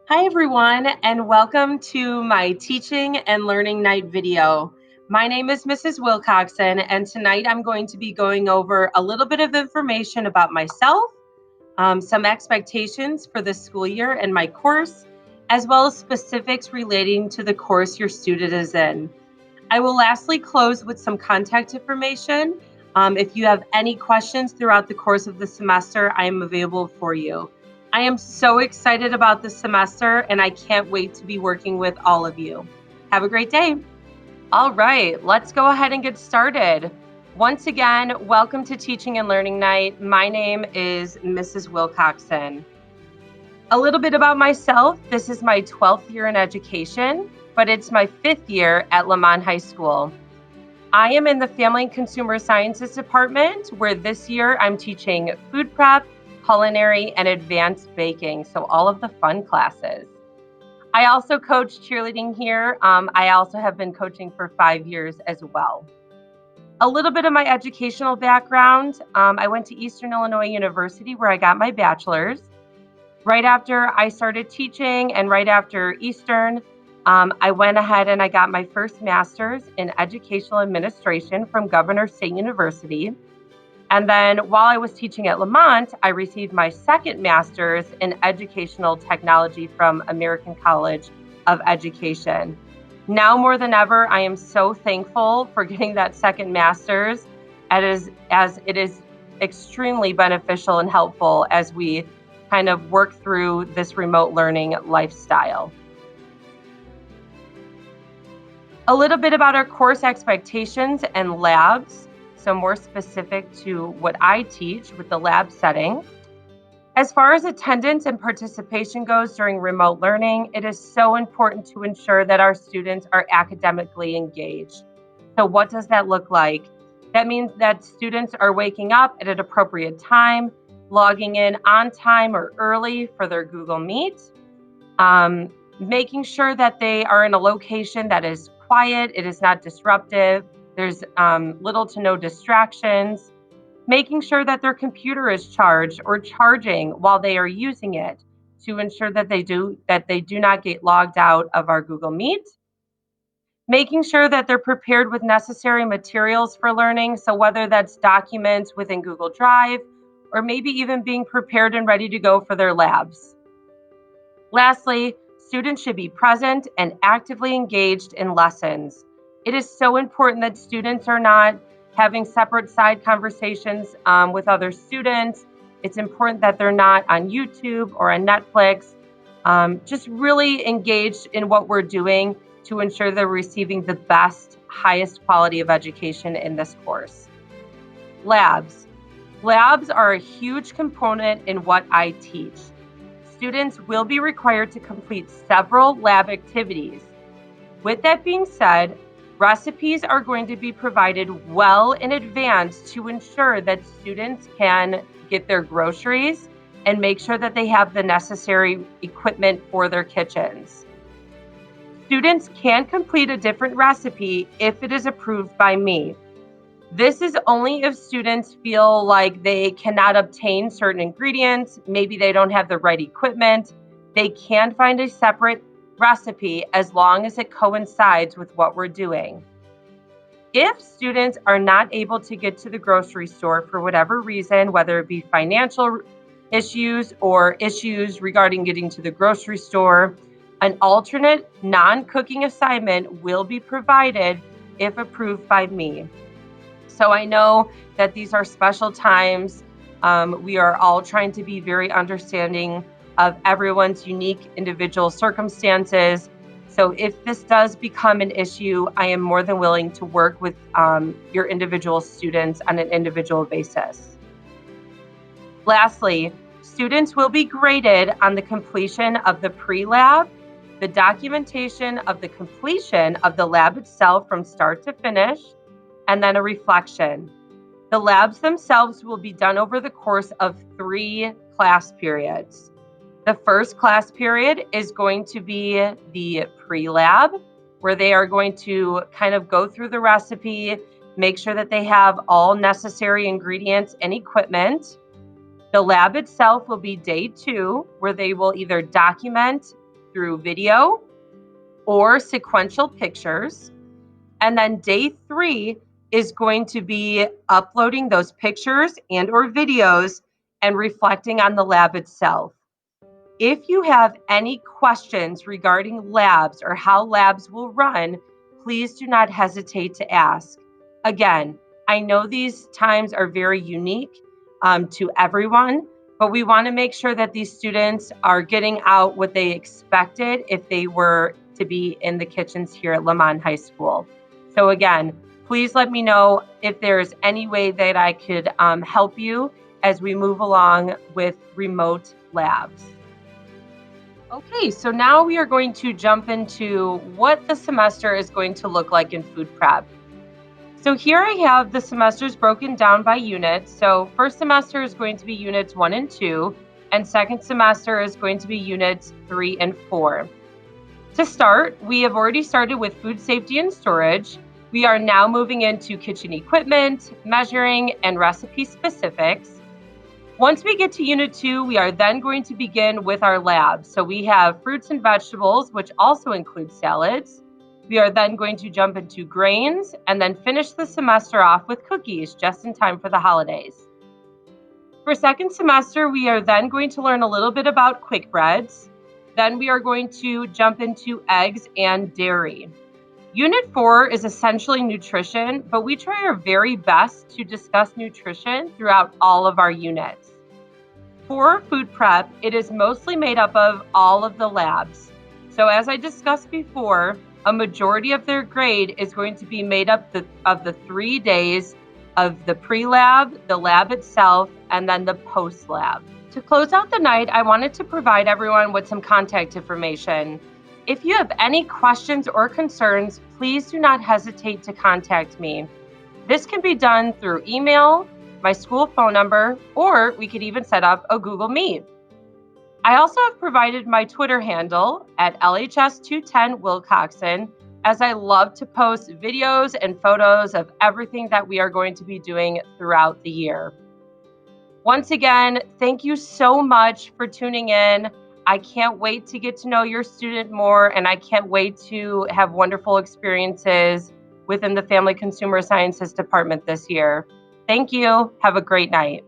Hi, everyone, and welcome to my teaching and learning night video. My name is Mrs. Wilcoxon, and tonight I'm going to be going over a little bit of information about myself, some expectations for the school year and my course, as well as specifics relating to the course your student is in. I will lastly close with some contact information. If you have any questions throughout the course of the semester, I am available for you. I am so excited about this semester and I can't wait to be working with all of you. Have a great day. All right, let's go ahead and get started. Once again, welcome to Teaching and Learning Night. My name is Mrs. Wilcoxon. A little bit about myself. This is my 12th year in education, but it's my 5th year at Lamont High School. I am in the Family and Consumer Sciences department, where this year I'm teaching food prep, culinary, and advanced baking, so all of the fun classes. I also coach cheerleading here. I also have been coaching for 5 years as well. A little bit of my educational background. I went to Eastern Illinois University where I got my bachelor's. Right after I started teaching and right after Eastern, I went ahead and I got my first master's in educational administration from Governor State University. And then while I was teaching at Lamont, I received my second master's in educational technology from American College of Education. Now more than ever, I am so thankful for getting that second master's as it is extremely beneficial and helpful as we kind of work through this remote learning lifestyle. A little bit about our course expectations and labs, so more specific to what I teach with the lab setting. As far as attendance and participation goes during remote learning, it is so important to ensure that our students are academically engaged. So what does that look like? That means that students are waking up at an appropriate time, logging in on time or early for their Google Meet, um, making sure that they are in a location that is quiet, it is not disruptive, there's little to no distractions, making sure that their computer is charged or charging while they are using it to ensure that they do not get logged out of our Google Meet, making sure that they're prepared with necessary materials for learning, so whether that's documents within Google Drive or maybe even being prepared and ready to go for their labs. Lastly, students should be present and actively engaged in lessons. It is so important that students are not having separate side conversations with other students. It's important that they're not on YouTube or on Netflix, just really engaged in what we're doing to ensure they're receiving the best, highest quality of education in this course. Labs. Labs are a huge component in what I teach. Students will be required to complete several lab activities. With that being said, recipes are going to be provided well in advance to ensure that students can get their groceries and make sure that they have the necessary equipment for their kitchens. Students can complete a different recipe if it is approved by me. This is only if students feel like they cannot obtain certain ingredients, maybe they don't have the right equipment. They can find a separate recipe as long as it coincides with what we're doing. If students are not able to get to the grocery store for whatever reason, whether it be financial issues or issues regarding getting to the grocery store, an alternate non-cooking assignment will be provided if approved by me. So I know that these are special times. We are all trying to be very understanding of everyone's unique individual circumstances. So if this does become an issue, I am more than willing to work with your individual students on an individual basis. Lastly, students will be graded on the completion of the pre-lab, the documentation of the completion of the lab itself from start to finish, and then a reflection. The labs themselves will be done over the course of 3 class periods. The first class period is going to be the pre-lab, where they are going to kind of go through the recipe, make sure that they have all necessary ingredients and equipment. The lab itself will be day 2, where they will either document through video or sequential pictures. And then day 3 is going to be uploading those pictures and or videos and reflecting on the lab itself. If you have any questions regarding labs or how labs will run, please do not hesitate to ask. Again, I know these times are very unique to everyone, but we want to make sure that these students are getting out what they expected if they were to be in the kitchens here at Lamont High School. So again, please let me know if there's any way that I could help you as we move along with remote labs. Okay, so now we are going to jump into what the semester is going to look like in food prep. So here I have the semesters broken down by units. So first semester is going to be units 1 and 2, and second semester is going to be units 3 and 4. To start, we have already started with food safety and storage. We are now moving into kitchen equipment, measuring, and recipe specifics. Once we get to Unit 2, we are then going to begin with our lab. So we have fruits and vegetables, which also include salads. We are then going to jump into grains and then finish the semester off with cookies just in time for the holidays. For second semester, we are then going to learn a little bit about quick breads. Then we are going to jump into eggs and dairy. Unit 4 is essentially nutrition, but we try our very best to discuss nutrition throughout all of our units. For food prep, it is mostly made up of all of the labs. So as I discussed before, a majority of their grade is going to be made up of the 3 days of the pre-lab, the lab itself, and then the post-lab. To close out the night, I wanted to provide everyone with some contact information. If you have any questions or concerns, please do not hesitate to contact me. This can be done through email, my school phone number, or we could even set up a Google Meet. I also have provided my Twitter handle at LHS210Wilcoxon, as I love to post videos and photos of everything that we are going to be doing throughout the year. Once again, thank you so much for tuning in. I can't wait to get to know your student more, and I can't wait to have wonderful experiences within the Family Consumer Sciences Department this year. Thank you. Have a great night.